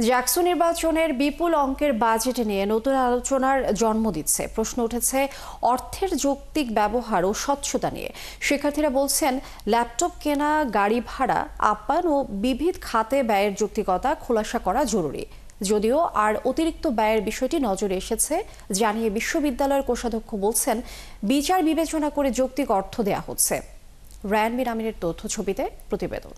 জাকসু নির্বাচনের বিপুল অঙ্কের বাজেট নিয়ে নতুন আলোচনার জন্ম দিচ্ছে। প্রশ্ন উঠেছে অর্থের যৌক্তিক ব্যবহার ও স্বচ্ছতা নিয়ে। শিক্ষার্থীরা বলছেন ল্যাপটপ কেনা, গাড়ি ভাড়া, আপ্যায়ন ও বিবিধ খাতে ব্যয়ের যৌক্তিকতা খোলাসা করা জরুরি। যদিও আর অতিরিক্ত ব্যয়ের বিষয়টি নজরে এসেছে জানিয়ে বিশ্ববিদ্যালয়ের কোষাধ্যক্ষ বলছেন বিচার বিবেচনা করে যৌক্তিক অর্থ দেয়া হচ্ছে। রায়ান বিন আমিনের তথ্য ছবিতে প্রতিবেদন।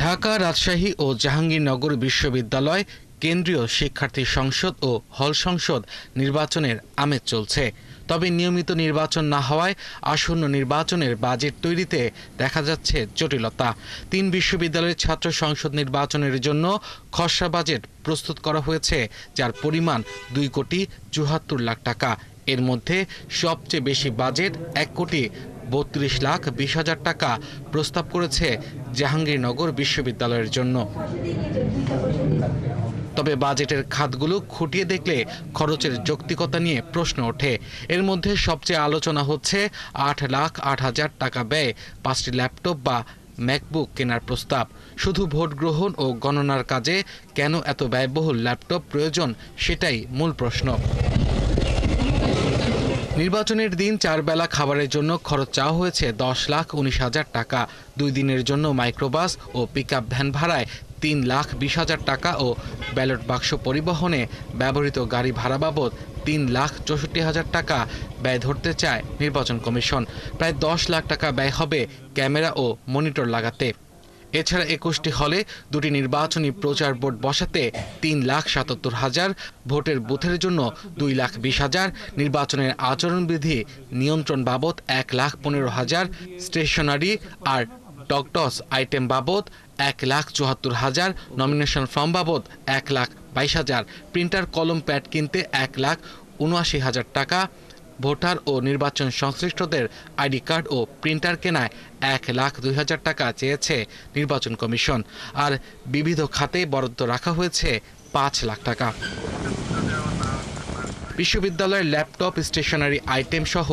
ঢাকা, রাজশাহী ও জাহাঙ্গীরনগর বিশ্ববিদ্যালয় কেন্দ্রীয় শিক্ষার্থী সংসদ ও হল সংসদ নির্বাচনের আমেজ চলছে। তবে নিয়মিত নির্বাচন না হওয়ায় আসন্ন নির্বাচনের বাজেট তৈরিতে দেখা যাচ্ছে জটিলতা। ৩ বিশ্ববিদ্যালয়ের ছাত্র সংসদ নির্বাচনের জন্য খসড়া বাজেট প্রস্তুত করা হয়েছে, যার পরিমাণ 2,74,00,000 টাকা। এর মধ্যে সবচেয়ে বেশি বাজেট 1,32,20,000 টাকা প্রস্তাব করেছে জাহাঙ্গীরনগর বিশ্ববিদ্যালয়ের জন্য। তবে বাজেটের খাতগুলো খুঁটিয়ে দেখলে খরচের যৌক্তিকতা নিয়ে প্রশ্ন ওঠে। এর মধ্যে সবচেয়ে আলোচনা হচ্ছে 8,08,000 টাকা ব্যয়ে 5টি ল্যাপটপ বা ম্যাকবুক কেনার প্রস্তাব। শুধু ভোট গ্রহণ ও গণনার কাজে কেন এত ব্যয়বহুল ল্যাপটপ প্রয়োজন, সেটাই মূল প্রশ্ন। নির্বাচনের দিন 4 বেলা খাবারের জন্য খরচ চাওয়া হয়েছে 10,19,000 টাকা। 2 দিনের জন্য মাইক্রোবাস ও পিকআপ ভ্যান ভাড়ায় 3,20,000 টাকা ও ব্যালট বাক্স পরিবহনে ব্যবহৃত গাড়ি ভাড়া বাবদ 3,64,000 টাকা ব্যয় ধরতে চায় নির্বাচন কমিশন। প্রায় 10 লাখ টাকা ব্যয় হবে ক্যামেরা ও মনিটর লাগাতে। এছাড়া 21টি হলে 2টি নির্বাচনী প্রচার বোর্ড বসাতে 3,77,000, ভোটের বুথের জন্য 2,20,000, নির্বাচনের আচরণবিধি নিয়ন্ত্রণ বাবদ 1,15,000, স্টেশনারি আর টকটস আইটেম বাবদ 1,74,000, নমিনেশন ফর্ম বাবদ 1,22,000, প্রিন্টার কলম প্যাড কিনতে 1,79,000 টাকা, ভোটার ও নির্বাচন সংশ্লিষ্টদের আইডি কার্ড ও প্রিন্টার কেনায় 1,02,000 টাকা চেয়েছে নির্বাচন কমিশন। আর বিবিধ খাতে বরাদ্দ রাখা হয়েছে 5 লাখ টাকা। বিশ্ববিদ্যালয়ের ল্যাপটপ, স্টেশনারি আইটেম সহ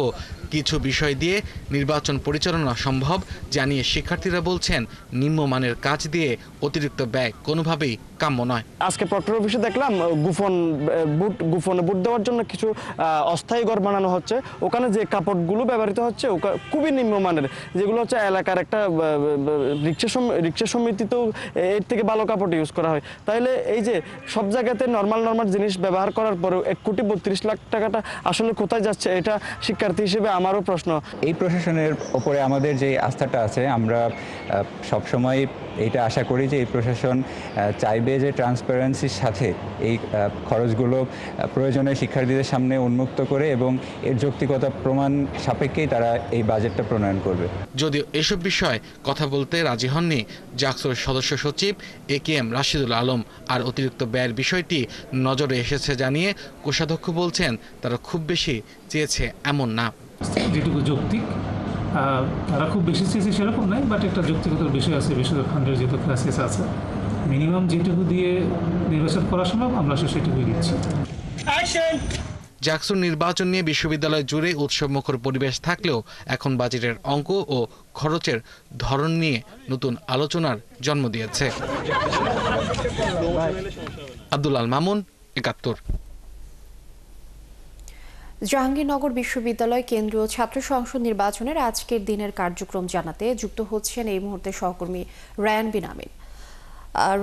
কিছু বিষয় দিয়ে নির্বাচন পরিচালনা সম্ভব জানিয়ে শিক্ষার্থীরা বলছেন নিম্নমানের কাজ দিয়ে অতিরিক্ত ব্যয় কোনোভাবেই কাম্য নয়। আজকে প্রক্টর অফিসে দেখলাম গোপনে বুট দেওয়ার জন্য কিছু অস্থায়ী ঘর বানানো হচ্ছে। ওখানে যে কাপড়গুলো ব্যবহৃত হচ্ছে খুবই নিম্নমানের, যেগুলো হচ্ছে এলাকার একটা রিক্সা সমিতিতেও এর থেকে ভালো কাপড় ইউজ করা হয়। তাইলে এই যে সব জায়গাতে নর্মাল জিনিস ব্যবহার করার পরেও 1,32,00,000 টাকাটা আসলে কোথায় যাচ্ছে, এটা শিক্ষার্থী হিসেবে আমারও প্রশ্ন। এই প্রশাসনের ওপরে আমাদের যে আস্থাটা আছে, আমরা সবসময় এইটা আশা করি যে এই প্রশাসন চাইবে যে ট্রান্সপারেন্সির সাথে এই খরচগুলো প্রয়োজনে শিক্ষার্থীদের সামনে উন্মুক্ত করে এবং এর যৌক্তিকতা প্রমাণ সাপেক্ষেই তারা এই বাজেটটা প্রণয়ন করবে। যদিও এসব বিষয়ে কথা বলতে রাজি হননি জাকসুর সদস্য সচিব AKM রাশিদুল আলম। আর অতিরিক্ত ব্যয়ের বিষয়টি নজরে এসেছে জানিয়ে কোষাধ্যক্ষ বলছেন তারা খুব বেশি চেয়েছে এমন না। যেটুকু যৌক্তিক, তারা খুব বেশি চেয়েছে সেরকম নয়, বাট একটা যৌক্তিকতার বিষয় আছে, বেশিরভাগ ফান্ডের যেহেতু ক্রাইসিস আছে, মিনিমাম যেটুকু দিয়ে নির্বাচন করা সম্ভব আমরা সেটুকুই দিচ্ছি। জাকসুর নির্বাচন নিয়ে বিশ্ববিদ্যালয় জুড়ে উৎসবমুখর পরিবেশ থাকলেও এখন বাজেটের অঙ্ক ও খরচের ধরন নিয়ে নতুন আলোচনার জন্ম দিয়েছে। আব্দুল আল মামুন, ৭১। জাহাঙ্গীরনগর বিশ্ববিদ্যালয় কেন্দ্রীয় ছাত্র সংসদ নির্বাচনের আজকের দিনের কার্যক্রম জানাতে যুক্ত হচ্ছেন এই মুহূর্তে সহকর্মী রায়ান বিন আমিন।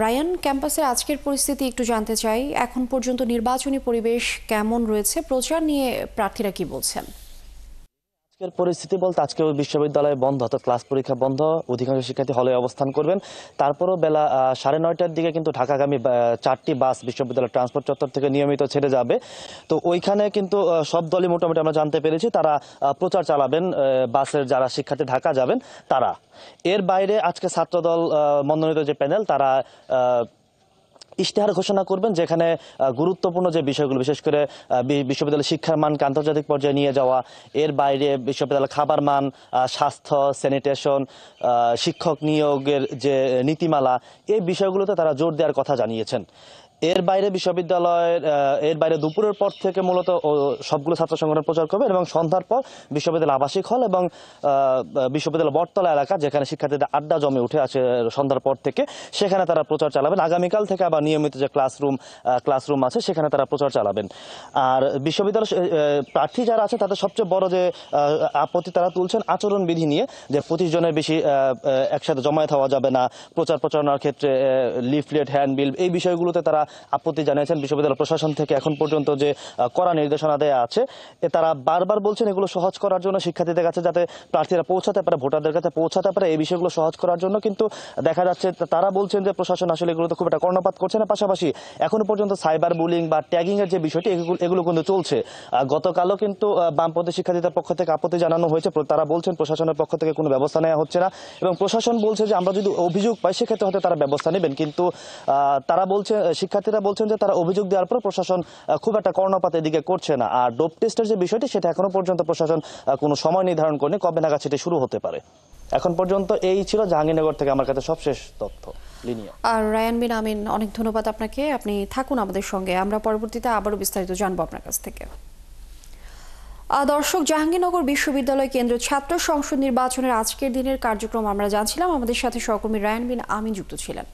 রায়ান, ক্যাম্পাসের আজকের পরিস্থিতি একটু জানতে চাই। এখন পর্যন্ত নির্বাচনী পরিবেশ কেমন রয়েছে? প্রচার নিয়ে প্রার্থীরা কি বলছেন? আজকের পরিস্থিতি বলতে আজকে বিশ্ববিদ্যালয় বন্ধ, অর্থাৎ ক্লাস পরীক্ষা বন্ধ, অধিকাংশ শিক্ষার্থী হলে অবস্থান করবেন। তারপরও বেলা 9:30টার দিকে কিন্তু ঢাকাগামী 4টি বাস বিশ্ববিদ্যালয় ট্রান্সপোর্ট চত্বর থেকে নিয়মিত ছেড়ে যাবে। তো ওইখানে কিন্তু সব দলই মোটামুটি আমরা জানতে পেরেছি তারা প্রচার চালাবেন, বাসের যারা শিক্ষার্থী ঢাকা যাবেন তারা। এর বাইরে আজকে ছাত্রদল মনোনীত যে প্যানেল তারা ইশতেহার ঘোষণা করবেন, যেখানে গুরুত্বপূর্ণ যে বিষয়গুলো, বিশেষ করে বিশ্ববিদ্যালয়ের শিক্ষার মানকে আন্তর্জাতিক পর্যায়ে নিয়ে যাওয়া, এর বাইরে বিশ্ববিদ্যালয়ের খাবার মান, স্বাস্থ্য, স্যানিটেশন, শিক্ষক নিয়োগের যে নীতিমালা, এই বিষয়গুলোতে তারা জোর দেওয়ার কথা জানিয়েছেন। এর বাইরে এর বাইরে দুপুরের পর থেকে মূলত সবগুলো ছাত্র সংগঠন প্রচার করবে এবং সন্ধ্যার পর বিশ্ববিদ্যালয় আবাসিক হল এবং বিশ্ববিদ্যালয় বটতলা এলাকা যেখানে শিক্ষার্থীদের আড্ডা জমে উঠে আছে সন্ধ্যার পর থেকে, সেখানে তারা প্রচার চালাবেন। আগামীকাল থেকে আবার নিয়মিত যে ক্লাসরুম আছে সেখানে তারা প্রচার চালাবেন। আর বিশ্ববিদ্যালয় প্রার্থী যারা আছে তাদের সবচেয়ে বড় যে আপত্তি তারা তুলছেন আচরণবিধি নিয়ে, যে 25 জনের বেশি একসাথে জমায়েত হওয়া যাবে না, প্রচারণার ক্ষেত্রে লিফলেট, হ্যান্ডবিল, এই বিষয়গুলোতে তারা আপত্তি জানিয়েছেন। বিশ্ববিদ্যালয় প্রশাসন থেকে এখন পর্যন্ত যে কড়া নির্দেশনা দেয়া আছে তারা বারবার বলছেন এগুলো সহজ করার জন্য, শিক্ষার্থীদের কাছে যাতে প্রার্থীরা পৌঁছাতে পারে, ভোটারদের কাছে পৌঁছাতে পারে, এই বিষয়গুলো সহজ করার জন্য। কিন্তু দেখা যাচ্ছে তারা বলছেন যে প্রশাসন আসলে এগুলোতে খুব একটা কর্ণপাত করছে না। পাশাপাশি এখনো পর্যন্ত সাইবার বুলিং বা ট্যাগিং এর যে বিষয়টি এগুলো কিন্তু চলছে। গতকালও কিন্তু বামপন্থী শিক্ষার্থীদের পক্ষ থেকে আপত্তি জানানো হয়েছে। তারা বলছেন প্রশাসনের পক্ষ থেকে কোনো ব্যবস্থা নেওয়া হচ্ছে না এবং প্রশাসন বলছে যে আমরা যদি অভিযোগ পাই সেক্ষেত্রে হয়তো তারা ব্যবস্থা নেবেন। কিন্তু শিক্ষার্থীরা বলছেন যে তারা অভিযোগ দেওয়ার পর প্রশাসন খুব একটা কর্ণপাত এদিকে করছে না। আর ডোপ টেস্টের যে বিষয়টি সেটা এখনো পর্যন্ত প্রশাসন কোনো সময় নির্ধারণ করেনি কবে নাগাদ সেটি শুরু হতে পারে। এখন পর্যন্ত এই ছিল জাহাঙ্গীরনগর থেকে আমার কাছে সবশেষ তথ্য। লিনিয়া আর রায়ান বিন আমিন, অনেক ধন্যবাদ আপনাকে। আপনি থাকুন আমাদের সঙ্গে, আমরা পরবর্তীতে আবারও বিস্তারিত জানবো আপনার কাছ থেকে। দর্শক, জাহাঙ্গীরনগর বিশ্ববিদ্যালয় কেন্দ্র ছাত্র সংসদ নির্বাচনের আজকের দিনের কার্যক্রম আমরা জানছিলাম। আমাদের সাথে সহকর্মী রায়ান বিন আমিন যুক্ত ছিলেন।